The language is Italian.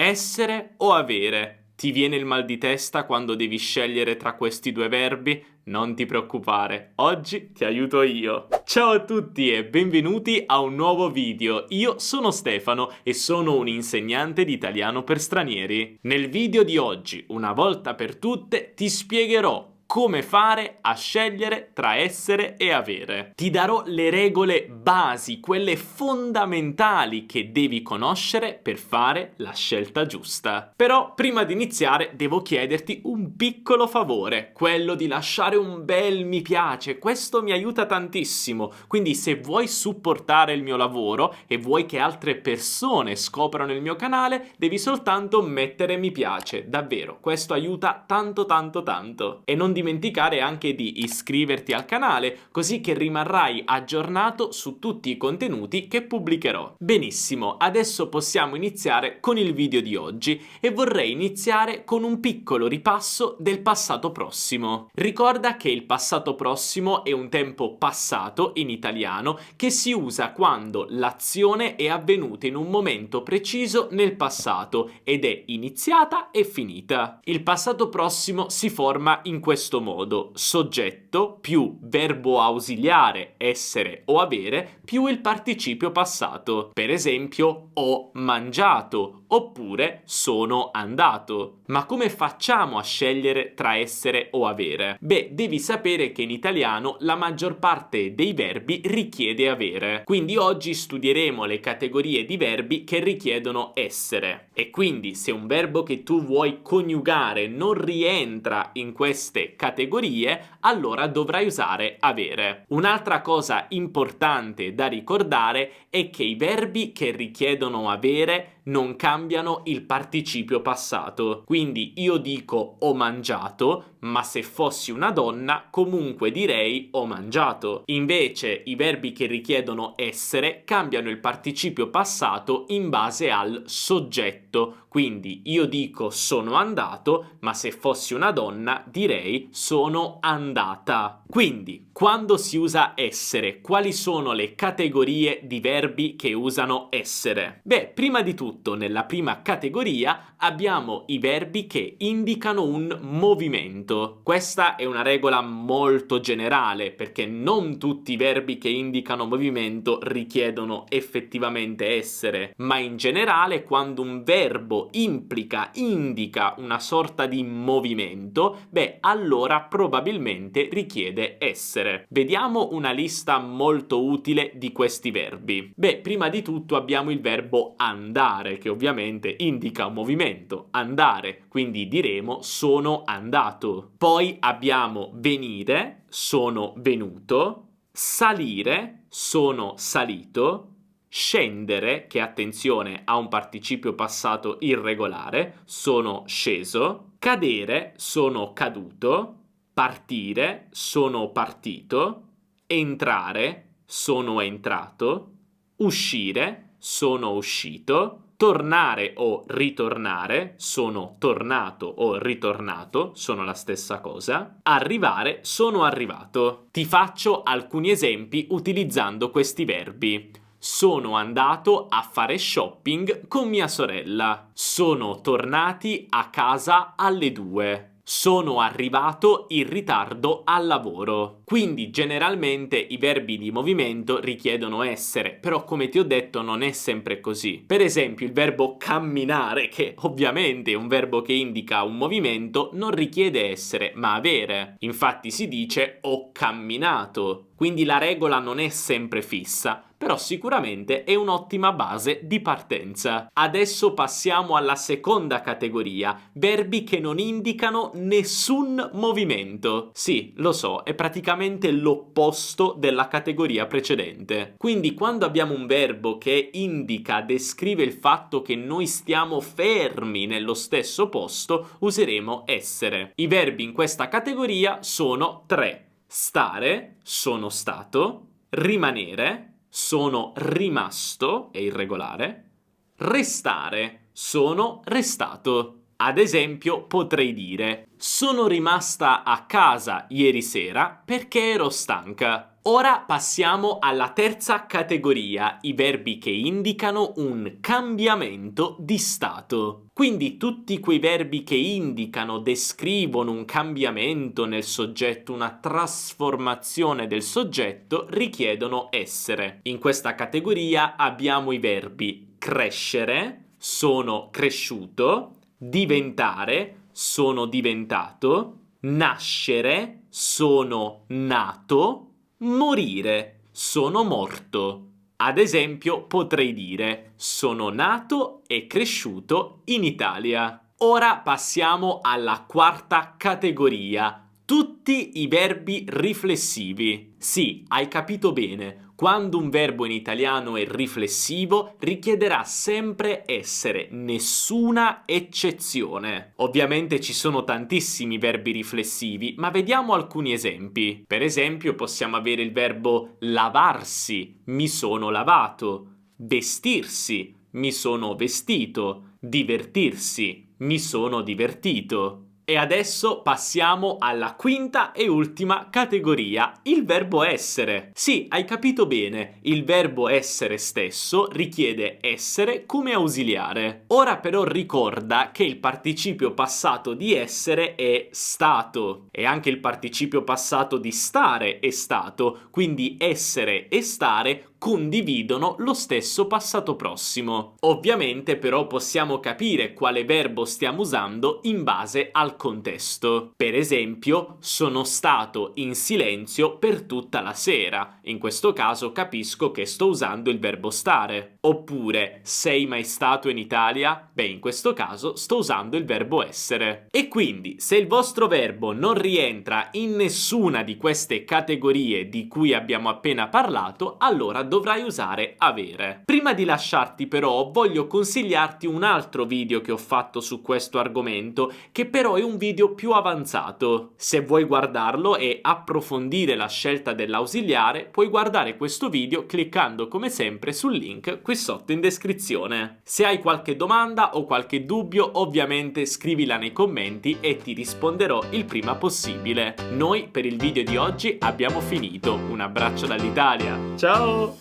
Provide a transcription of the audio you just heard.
Essere o avere? Ti viene il mal di testa quando devi scegliere tra questi due verbi? Non ti preoccupare, oggi ti aiuto io. Ciao a tutti e benvenuti a un nuovo video. Io sono Stefano e sono un insegnante di italiano per stranieri. Nel video di oggi, una volta per tutte, ti spiegherò come fare a scegliere tra essere e avere. Ti darò le regole basi, quelle fondamentali che devi conoscere per fare la scelta giusta. Però prima di iniziare devo chiederti un piccolo favore, quello di lasciare un bel mi piace. Questo mi aiuta tantissimo. Quindi se vuoi supportare il mio lavoro e vuoi che altre persone scoprano il mio canale, devi soltanto mettere mi piace. Davvero, questo aiuta tanto tanto tanto. E non dimenticare anche di iscriverti al canale, così che rimarrai aggiornato su tutti i contenuti che pubblicherò. Benissimo, adesso possiamo iniziare con il video di oggi e vorrei iniziare con un piccolo ripasso del passato prossimo. Ricorda che il passato prossimo è un tempo passato in italiano che si usa quando l'azione è avvenuta in un momento preciso nel passato ed è iniziata e finita. Il passato prossimo si forma in questo modo: soggetto più verbo ausiliare essere o avere più il participio passato. Per esempio, ho mangiato oppure sono andato. Ma come facciamo a scegliere tra essere o avere? Beh, devi sapere che in italiano la maggior parte dei verbi richiede avere. Quindi oggi studieremo le categorie di verbi che richiedono essere. E quindi se un verbo che tu vuoi coniugare non rientra in queste categorie, allora dovrai usare avere. Un'altra cosa importante da ricordare è che i verbi che richiedono avere non cambiano il participio passato. Quindi io dico ho mangiato, ma se fossi una donna comunque direi ho mangiato. Invece i verbi che richiedono essere cambiano il participio passato in base al soggetto. Quindi io dico sono andato, ma se fossi una donna direi sono andata. Quindi, quando si usa essere, quali sono le categorie di verbi che usano essere? Beh, prima di tutto, nella prima categoria abbiamo i verbi che indicano un movimento. Questa è una regola molto generale, perché non tutti i verbi che indicano movimento richiedono effettivamente essere, ma in generale quando un verbo indica una sorta di movimento, beh, allora probabilmente richiede essere. Vediamo una lista molto utile di questi verbi. Beh, prima di tutto abbiamo il verbo andare, che ovviamente indica un movimento, andare, quindi diremo sono andato. Poi abbiamo venire, sono venuto, salire, sono salito, scendere, che attenzione ha un participio passato irregolare, sono sceso, cadere, sono caduto, partire, sono partito, entrare, sono entrato, uscire, sono uscito, tornare o ritornare, sono tornato o ritornato, sono la stessa cosa, arrivare, sono arrivato. Ti faccio alcuni esempi utilizzando questi verbi. Sono andato a fare shopping con mia sorella. Sono tornati a casa alle 2. Sono arrivato in ritardo al lavoro. Quindi generalmente i verbi di movimento richiedono essere, però come ti ho detto non è sempre così. Per esempio il verbo camminare, che ovviamente è un verbo che indica un movimento, non richiede essere, ma avere. Infatti si dice ho camminato. Quindi la regola non è sempre fissa, però sicuramente è un'ottima base di partenza. Adesso passiamo alla seconda categoria, verbi che non indicano nessun movimento. Sì, lo so, è praticamente l'opposto della categoria precedente. Quindi quando abbiamo un verbo che indica, descrive il fatto che noi stiamo fermi nello stesso posto, useremo essere. I verbi in questa categoria sono 3. Stare, sono stato, rimanere, sono rimasto, è irregolare, restare, sono restato. Ad esempio potrei dire: sono rimasta a casa ieri sera perché ero stanca. Ora passiamo alla terza categoria, i verbi che indicano un cambiamento di stato. Quindi tutti quei verbi che indicano, descrivono un cambiamento nel soggetto, una trasformazione del soggetto, richiedono essere. In questa categoria abbiamo i verbi crescere, sono cresciuto, diventare, sono diventato, nascere, sono nato, morire, sono morto. Ad esempio, potrei dire: sono nato e cresciuto in Italia. Ora passiamo alla quarta categoria. Tutti i verbi riflessivi. Sì, hai capito bene. Quando un verbo in italiano è riflessivo, richiederà sempre essere, nessuna eccezione. Ovviamente ci sono tantissimi verbi riflessivi, ma vediamo alcuni esempi. Per esempio, possiamo avere il verbo lavarsi, mi sono lavato, vestirsi, mi sono vestito, divertirsi, mi sono divertito. E adesso passiamo alla quinta e ultima categoria, il verbo essere. Sì, hai capito bene, il verbo essere stesso richiede essere come ausiliare. Ora però ricorda che il participio passato di essere è stato e anche il participio passato di stare è stato, quindi essere e stare condividono lo stesso passato prossimo. Ovviamente però possiamo capire quale verbo stiamo usando in base al contesto. Per esempio, sono stato in silenzio per tutta la sera. In questo caso capisco che sto usando il verbo stare. Oppure, sei mai stato in Italia? Beh, in questo caso sto usando il verbo essere. E quindi, se il vostro verbo non rientra in nessuna di queste categorie di cui abbiamo appena parlato, allora dovrai usare avere. Prima di lasciarti però voglio consigliarti un altro video che ho fatto su questo argomento, che però è un video più avanzato. Se vuoi guardarlo e approfondire la scelta dell'ausiliare, puoi guardare questo video cliccando come sempre sul link qui sotto in descrizione. Se hai qualche domanda o qualche dubbio, ovviamente scrivila nei commenti e ti risponderò il prima possibile. Noi per il video di oggi abbiamo finito. Un abbraccio dall'Italia. Ciao!